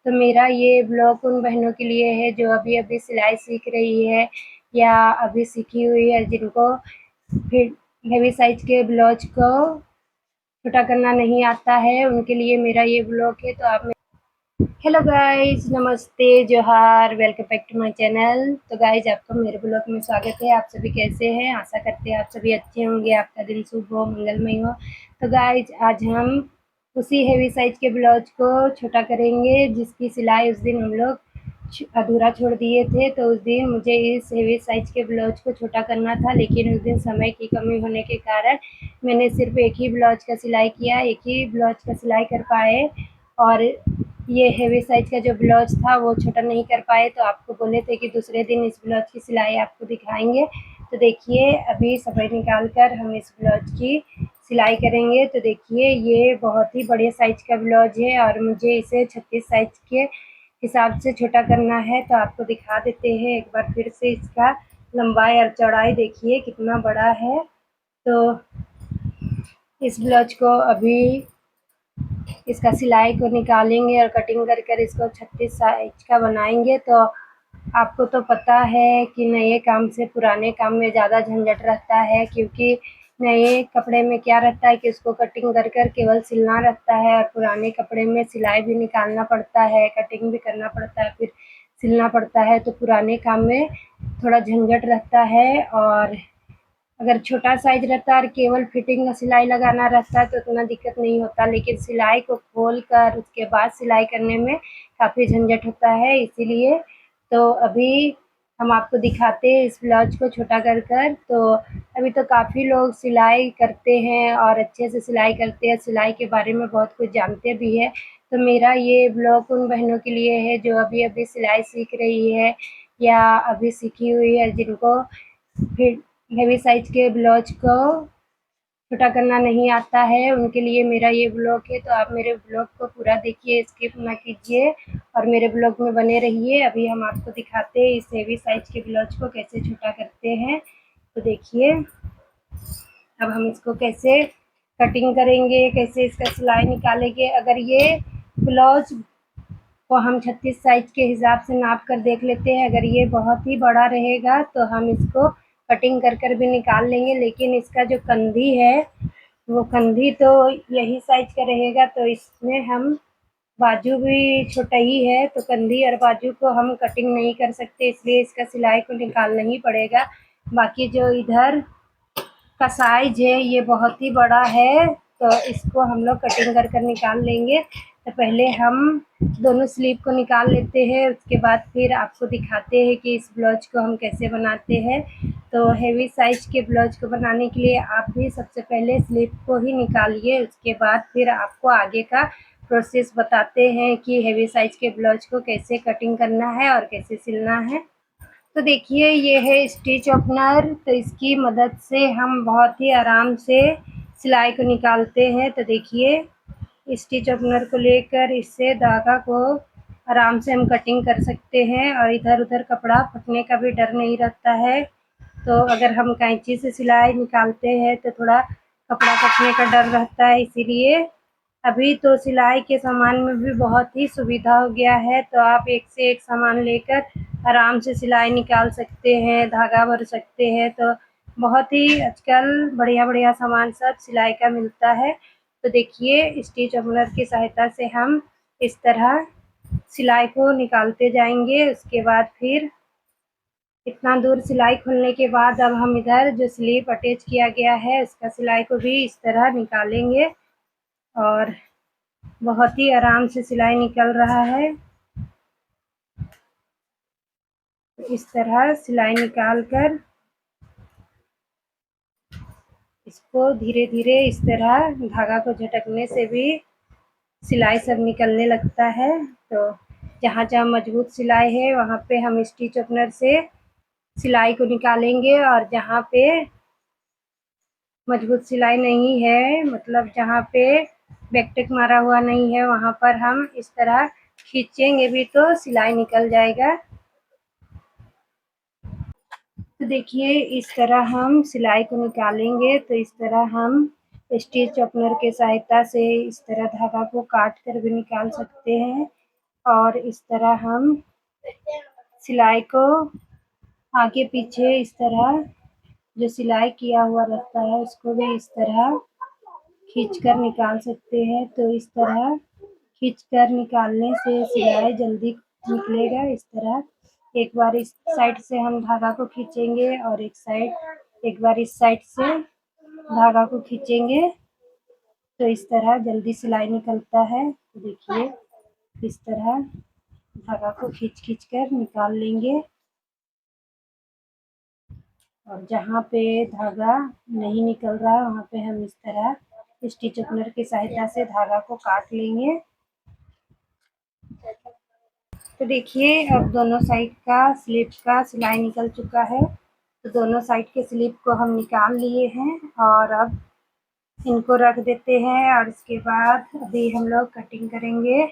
तो मेरा ये ब्लॉग उन बहनों के लिए है जो अभी-अभी सिलाई सीख रही है या अभी सीखी हुई है, जिनको फिर हेवी साइज़ के ब्लाउज को छोटा करना नहीं आता है, उनके लिए मेरा ये ब्लॉग है। तो आप हेलो गाइस, नमस्ते, जोहार, welcome back to my channel. तो गाइस, आपका मेरे ब्लॉग में स्वागत है। आप सभी कैसे हैं? आशा करते हैं आप सभी अच्छे होंगे, आपका दिन शुभ हो, मंगलमय हो। तो गाइस, आज हम उसी हेवी साइज़ के ब्लाउज को छोटा करेंगे जिसकी सिलाई उस दिन हम लोग अधूरा छोड़ दिए थे। तो उस दिन मुझे इस हेवी साइज़ के ब्लाउज को छोटा करना था, लेकिन उस दिन समय की कमी होने के कारण मैंने सिर्फ एक ही ब्लाउज का सिलाई किया, एक ही ब्लाउज का सिलाई कर पाए और ये हेवी साइज़ का जो ब्लाउज था वो छोटा नहीं कर पाए। तो आपको बोले थे कि दूसरे दिन इस ब्लाउज की सिलाई आपको दिखाएंगे। तो देखिए, अभी समय निकाल कर हम इस ब्लाउज की सिलाई करेंगे। तो देखिए, ये बहुत ही बड़े साइज़ का ब्लाउज है और मुझे इसे 36 साइज़ के हिसाब से छोटा करना है। तो आपको दिखा देते हैं एक बार फिर से इसका लंबाई और चौड़ाई देखिए कितना बड़ा है। तो इस ब्लाउज को अभी इसका सिलाई को निकालेंगे और कटिंग कर कर इसको 36 साइज का बनाएंगे। तो आपको तो पता है कि नए काम से पुराने काम में ज़्यादा झंझट रहता है, क्योंकि नए कपड़े में क्या रहता है कि उसको कटिंग कर कर केवल सिलना रहता है, और पुराने कपड़े में सिलाई भी निकालना पड़ता है, कटिंग भी करना पड़ता है, फिर सिलना पड़ता है। तो पुराने काम में थोड़ा झंझट रहता है, और अगर छोटा साइज़ रहता और केवल फिटिंग का सिलाई लगाना रहता है तो उतना दिक्कत नहीं होता, लेकिन सिलाई को खोल कर उसके बाद सिलाई करने में काफ़ी झंझट होता है। इसीलिए तो अभी हम आपको दिखाते हैं इस ब्लाउज को छोटा कर कर। तो अभी तो काफ़ी लोग सिलाई करते हैं और अच्छे से सिलाई करते हैं, सिलाई के बारे में बहुत कुछ जानते भी हैं। तो मेरा ये ब्लॉग उन बहनों के लिए है जो अभी-अभी सिलाई सीख रही है या अभी सीखी हुई है, जिनको फिर हेवी साइज़ के ब्लाउज को छोटा करना नहीं आता है, उनके लिए मेरा ये ब्लॉग है। तो आप मेरे ब्लॉग को पूरा देखिए, स्किप ना कीजिए और मेरे ब्लॉग में बने रहिए। अभी हम आपको दिखाते हैं इस हेवी साइज़ के ब्लाउज को कैसे छोटा करते हैं। तो देखिए, अब हम इसको कैसे कटिंग करेंगे, कैसे इसका सिलाई निकालेंगे। अगर ये ब्लाउज को हम 36 साइज़ के हिसाब से नाप कर देख लेते हैं, अगर ये बहुत ही बड़ा रहेगा तो हम इसको कटिंग कर कर भी निकाल लेंगे, लेकिन इसका जो कंधी है वो कंधी तो यही साइज़ का रहेगा, तो इसमें हम बाजू भी छोटा ही है तो कंधी और बाजू को हम कटिंग नहीं कर सकते, इसलिए इसका सिलाई को निकालना ही पड़ेगा। बाकी जो इधर का साइज है ये बहुत ही बड़ा है, तो इसको हम लोग कटिंग कर कर निकाल लेंगे। तो पहले हम दोनों स्लीव को निकाल लेते हैं, उसके बाद फिर आपको दिखाते हैं कि इस ब्लाउज को हम कैसे बनाते हैं। तो हेवी साइज के ब्लाउज को बनाने के लिए आप भी सबसे पहले स्लीव को ही निकालिए, उसके बाद फिर आपको आगे का प्रोसेस बताते हैं कि हेवी साइज के ब्लाउज को कैसे कटिंग करना है और कैसे सिलना है। तो देखिए, ये है स्टिच ओपनर। तो इसकी मदद से हम बहुत ही आराम से सिलाई को निकालते हैं। तो देखिए, स्टिच ओपनर को लेकर इससे धागा को आराम से हम कटिंग कर सकते हैं और इधर-उधर कपड़ा फटने का भी डर नहीं रहता है। तो अगर हम कैंची से सिलाई निकालते हैं तो थोड़ा कपड़ा कटने का डर रहता है, इसीलिए अभी तो सिलाई के सामान में भी बहुत ही सुविधा हो गया है। तो आप एक से एक सामान लेकर आराम से सिलाई निकाल सकते हैं, धागा भर सकते हैं। तो बहुत ही आजकल बढ़िया-बढ़िया सामान सब सिलाई का मिलता है। तो देखिए, स्टिच ओपनर की सहायता से हम इस तरह सिलाई को निकालते जाएँगे। उसके बाद फिर इतना दूर सिलाई खुलने के बाद अब हम इधर जो स्लीव अटैच किया गया है उसका सिलाई को भी इस तरह निकालेंगे, और बहुत ही आराम से सिलाई निकल रहा है। इस तरह सिलाई निकाल कर इसको धीरे-धीरे इस तरह धागा को झटकने से भी सिलाई सब निकलने लगता है। तो जहाँ-जहाँ मजबूत सिलाई है वहाँ पे हम स्टिच ओपनर से सिलाई को निकालेंगे, और जहाँ पे मजबूत सिलाई नहीं है, मतलब जहाँ पे बैकटेक मारा हुआ नहीं है, वहाँ पर हम इस तरह खींचेंगे भी तो सिलाई निकल जाएगा। तो देखिए, इस तरह हम सिलाई को निकालेंगे। तो इस तरह हम स्टिच ओपनर के सहायता से इस तरह धागा को काट कर भी निकाल सकते हैं। और इस तरह हम सिलाई को आगे पीछे इस तरह जो सिलाई किया हुआ रहता है उसको भी इस तरह खींचकर निकाल सकते हैं। तो इस तरह खींचकर निकालने से सिलाई जल्दी निकलेगा। इस तरह एक बार इस साइड से हम धागा को खींचेंगे और एक बार इस साइड से धागा को खींचेंगे तो इस तरह जल्दी सिलाई निकलता है। तो देखिए इस तरह धागा को खींच कर निकाल लेंगे और जहाँ पे धागा नहीं निकल रहा है वहाँ पे हम इस तरह स्टिच ओपनर की सहायता से धागा को काट लेंगे। तो देखिए अब दोनों साइड का स्लिप का सिलाई निकल चुका है। तो दोनों साइड के स्लिप को हम निकाल लिए हैं और अब इनको रख देते हैं और इसके बाद अभी हम लोग कटिंग करेंगे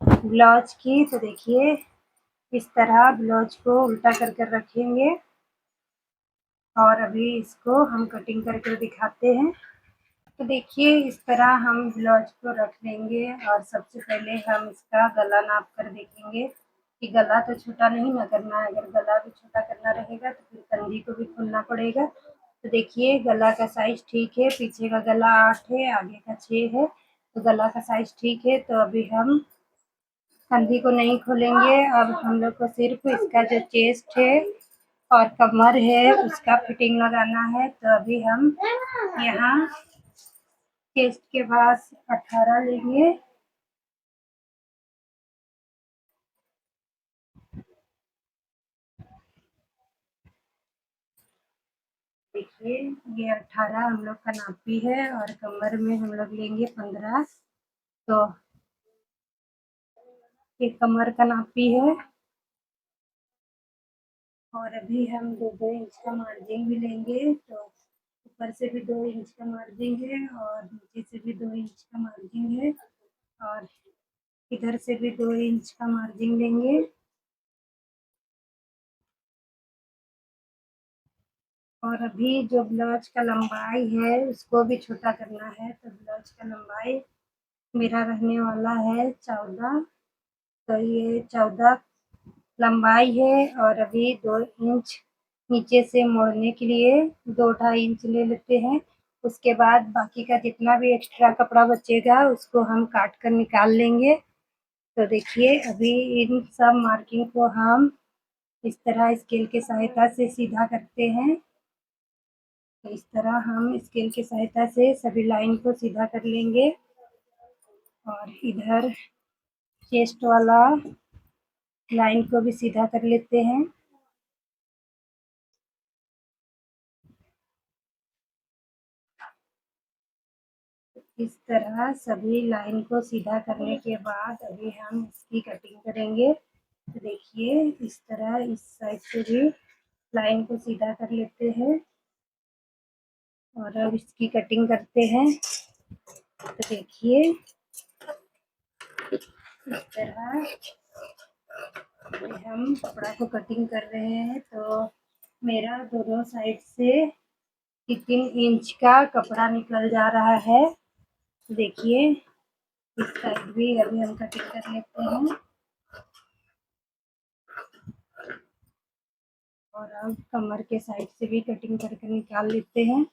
ब्लाउज की। तो देखिए इस तरह ब्लाउज को उल्टा कर रखेंगे और अभी इसको हम कटिंग करके दिखाते हैं। तो देखिए इस तरह हम ब्लाउज को रख लेंगे और सबसे पहले हम इसका गला नाप कर देखेंगे कि गला तो छोटा नहीं ना करना है। अगर गला भी छोटा करना रहेगा तो फिर कंधी को भी खोलना पड़ेगा। तो देखिए गला का साइज ठीक है, पीछे का गला 8 है, आगे का 6 है, तो गला का साइज ठीक है। तो अभी हम कंधी को नहीं खोलेंगे। अब हम लोग को सिर्फ इसका जो चेस्ट है और कमर है उसका फिटिंग लगाना है। तो अभी हम यहाँ चेस्ट के पास 18 लेंगे देखिए ये 18 हम लोग का नापी है और कमर में हम लोग लेंगे 15। तो ये कमर का नापी है और अभी हम 2-2 इंच का मार्जिन भी लेंगे। तो ऊपर से भी 2 इंच का मार्जिन है और नीचे से भी 2 इंच का मार्जिन है और इधर से भी 2 इंच का मार्जिन लेंगे। और अभी जो ब्लाउज का लंबाई है उसको भी छोटा करना है। तो ब्लाउज का लंबाई मेरा रहने वाला है 14। तो ये 14 लंबाई है और अभी 2 इंच नीचे से मोड़ने के लिए 2-2.5 इंच ले लेते हैं। उसके बाद बाकी का जितना भी एक्स्ट्रा कपड़ा बचेगा उसको हम काट कर निकाल लेंगे। तो देखिए अभी इन सब मार्किंग को हम इस तरह स्केल की सहायता से सीधा करते हैं। तो इस तरह हम स्केल की सहायता से सभी लाइन को सीधा कर लेंगे और इधर चेस्ट वाला लाइन को भी सीधा कर लेते हैं। इस तरह सभी लाइन को सीधा करने के बाद अभी हम इसकी कटिंग करेंगे। तो देखिए इस तरह इस साइड से भी लाइन को सीधा कर लेते हैं और अब इसकी कटिंग करते हैं। तो देखिए इस तरह हम कपड़ा को कटिंग कर रहे हैं। तो मेरा दोनों साइड से 3 इंच का कपड़ा निकल जा रहा है। देखिए इस साइड भी अभी हम कटिंग कर लेते हैं और अब कमर के साइड से भी कटिंग करके निकाल लेते हैं।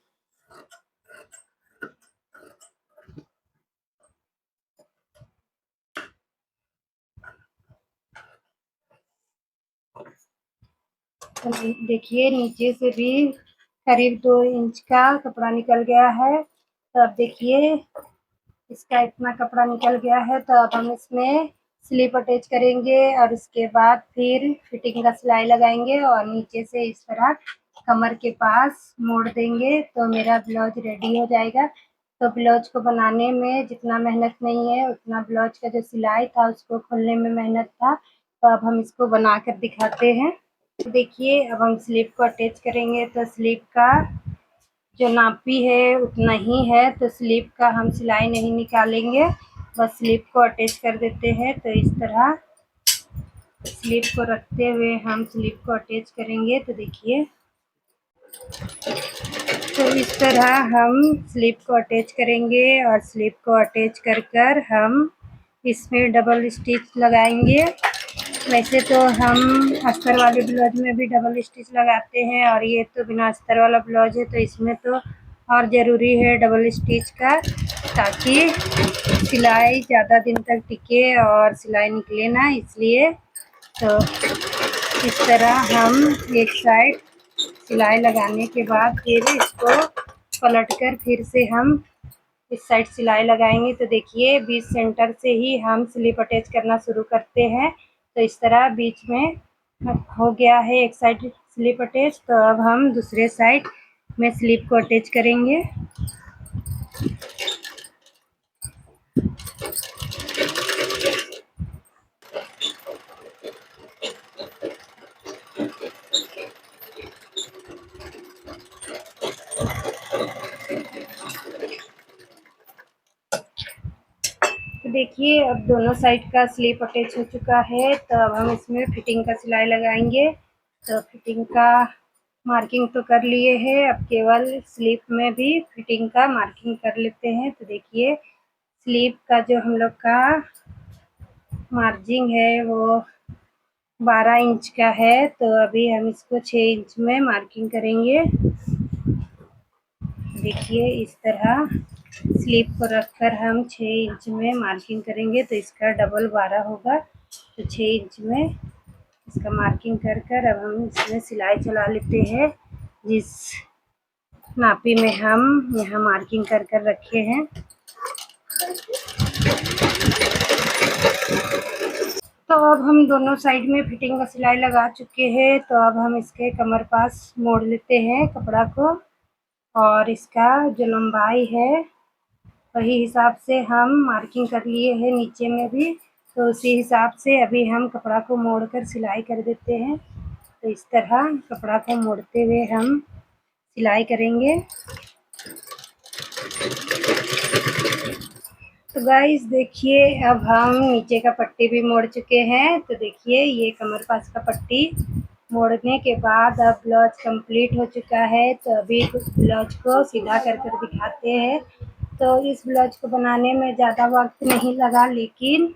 तो देखिए नीचे से भी करीब 2 इंच का कपड़ा निकल गया है। तो अब देखिए इसका इतना कपड़ा निकल गया है। तो अब हम इसमें स्लीप अटैच करेंगे और उसके बाद फिर फिटिंग का सिलाई लगाएंगे और नीचे से इस तरह कमर के पास मोड़ देंगे तो मेरा ब्लाउज रेडी हो जाएगा। तो ब्लाउज को बनाने में जितना मेहनत नहीं है उतना ब्लाउज का जो सिलाई था उसको खोलने में मेहनत था। तो अब हम इसको बना कर दिखाते हैं। तो देखिए अब हम स्लीप को अटैच करेंगे। तो स्लीप का जो नापी है उतना ही है तो स्लीप का हम सिलाई नहीं निकालेंगे, बस स्लीप को अटैच कर देते हैं। तो इस तरह स्लीप को रखते हुए हम स्लीप को अटैच करेंगे। तो देखिए तो इस तरह हम स्लीप को अटैच करेंगे और स्लीप को अटैच कर कर हम इसमें डबल स्टिच लगाएंगे। वैसे तो हम अस्तर वाले ब्लाउज में भी डबल स्टिच लगाते हैं और ये तो बिना अस्तर वाला ब्लाउज है, तो इसमें तो और ज़रूरी है डबल स्टिच का, ताकि सिलाई ज़्यादा दिन तक टिके और सिलाई निकले ना, इसलिए। तो इस तरह हम एक साइड सिलाई लगाने के बाद फिर इसको पलटकर फिर से हम इस साइड सिलाई लगाएंगे। तो देखिए बीच सेंटर से ही हम स्लिप अटैच करना शुरू करते हैं। तो इस तरह बीच में हो गया है एक साइड स्लिप अटैच। तो अब हम दूसरे साइड में स्लिप को अटैच करेंगे। तो देखिए अब दोनों साइड का स्लिप अटैच हो चुका है। तो अब हम इसमें फिटिंग का सिलाई लगाएंगे। तो फिटिंग का मार्किंग तो कर लिए हैं, अब केवल स्लिप में भी फिटिंग का मार्किंग कर लेते हैं। तो देखिए स्लिप का जो हम लोग का मार्जिन है वो 12 इंच का है। तो अभी हम इसको 6 इंच में मार्किंग करेंगे। देखिए इस तरह स्लिप को रखकर हम 6 इंच में मार्किंग करेंगे। तो इसका डबल 12 होगा। तो 6 इंच में इसका मार्किंग कर कर अब हम इसमें सिलाई चला लेते हैं, जिस नापी में हम यहाँ मार्किंग कर कर रखे हैं। तो अब हम दोनों साइड में फिटिंग का सिलाई लगा चुके हैं। तो अब हम इसके कमर पास मोड़ लेते हैं कपड़ा को, और इसका जो लंबाई है वही हिसाब से हम मार्किंग कर लिए हैं नीचे में भी। तो उसी हिसाब से अभी हम कपड़ा को मोड़कर सिलाई कर देते हैं। तो इस तरह कपड़ा को मोड़ते हुए हम सिलाई करेंगे। तो गाइस देखिए अब हम नीचे का पट्टी भी मोड़ चुके हैं। तो देखिए ये कमर पास का पट्टी मोड़ने के बाद अब ब्लाउज कंप्लीट हो चुका है। तो अभी ब्लाउज को सीधा कर कर दिखाते हैं। तो इस ब्लाउज को बनाने में ज़्यादा वक्त नहीं लगा, लेकिन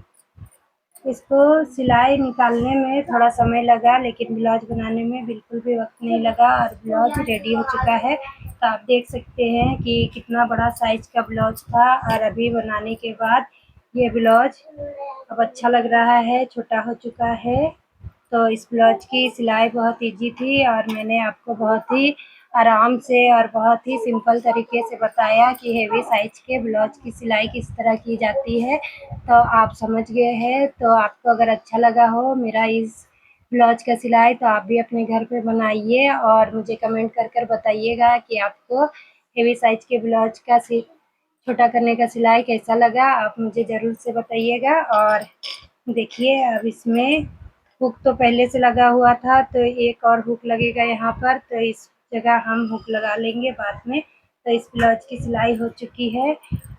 इसको सिलाई निकालने में थोड़ा समय लगा, लेकिन ब्लाउज बनाने में बिल्कुल भी वक्त नहीं लगा और ब्लाउज रेडी हो चुका है। तो आप देख सकते हैं कि कितना बड़ा साइज का ब्लाउज था और अभी बनाने के बाद ये ब्लाउज अब अच्छा लग रहा है, छोटा हो चुका है। तो इस ब्लाउज की सिलाई बहुत इजी थी और मैंने आपको बहुत ही आराम से और बहुत ही सिंपल तरीके से बताया कि हेवी साइज के ब्लाउज की सिलाई किस तरह की जाती है। तो आप समझ गए हैं। तो आपको अगर अच्छा लगा हो मेरा इस ब्लाउज का सिलाई, तो आप भी अपने घर पे बनाइए और मुझे कमेंट कर कर बताइएगा कि आपको हेवी साइज के ब्लाउज का छोटा करने का सिलाई कैसा लगा। आप मुझे ज़रूर से बताइएगा। और देखिए अब इसमें हुक तो पहले से लगा हुआ था, तो एक और हुक लगेगा यहाँ पर। तो इस जगह हम हुक लगा लेंगे बाद में। तो इस ब्लाउज की सिलाई हो चुकी है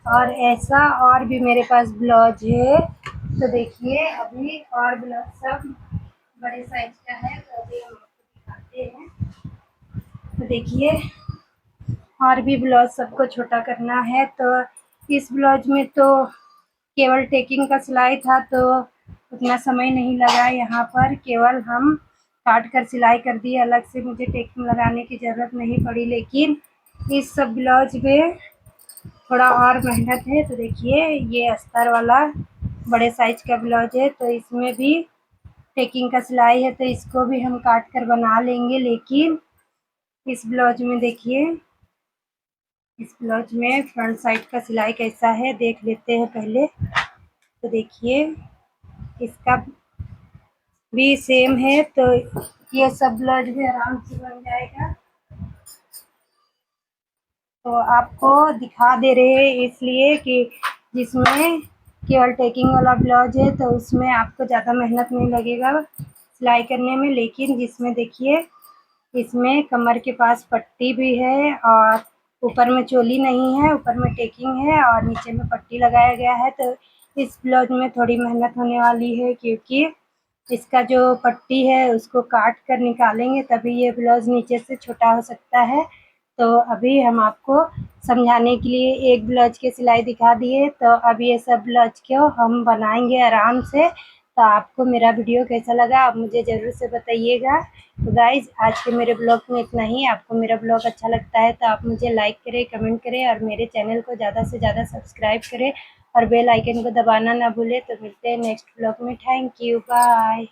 और ऐसा और भी मेरे पास ब्लाउज है। तो देखिए अभी और ब्लाउज सब बड़े साइज का है, तो अभी हम आपको दिखाते हैं। तो देखिए और भी ब्लाउज सबको छोटा करना है। तो इस ब्लाउज में तो केवल टेकिंग का सिलाई था, तो उतना समय नहीं लगा। यहाँ पर केवल हम काट कर सिलाई कर दी, अलग से मुझे टेकिंग लगाने की ज़रूरत नहीं पड़ी। लेकिन इस सब ब्लाउज में थोड़ा और मेहनत है। तो देखिए ये अस्तर वाला बड़े साइज का ब्लाउज है, तो इसमें भी टेकिंग का सिलाई है, तो इसको भी हम काट कर बना लेंगे। लेकिन इस ब्लाउज में देखिए, इस ब्लाउज में फ्रंट साइड का सिलाई कैसा है देख लेते हैं पहले। तो देखिए इसका भी सेम है, तो ये सब ब्लाउज भी आराम से बन जाएगा। तो आपको दिखा दे रहे हैं इसलिए कि जिसमें केवल टेकिंग वाला ब्लाउज है, तो उसमें आपको ज़्यादा मेहनत नहीं लगेगा सिलाई करने में। लेकिन जिसमें देखिए इसमें कमर के पास पट्टी भी है और ऊपर में चोली नहीं है, ऊपर में टेकिंग है और नीचे में पट्टी लगाया गया है। तो इस ब्लाउज में थोड़ी मेहनत होने वाली है, क्योंकि इसका जो पट्टी है उसको काट कर निकालेंगे, तभी ये ब्लाउज नीचे से छोटा हो सकता है। तो अभी हम आपको समझाने के लिए एक ब्लाउज की सिलाई दिखा दिए, तो अब ये सब ब्लाउज को हम बनाएंगे आराम से। तो आपको मेरा वीडियो कैसा लगा आप मुझे ज़रूर से बताइएगा। तो गाइज़ आज के मेरे ब्लॉग में इतना ही। आपको मेरा ब्लॉग अच्छा लगता है तो आप मुझे लाइक करें, कमेंट करें और मेरे चैनल को ज़्यादा से ज़्यादा सब्सक्राइब करें और बेल आइकन को दबाना ना भूलें। तो मिलते हैं नेक्स्ट ब्लॉग में। Thank you, bye.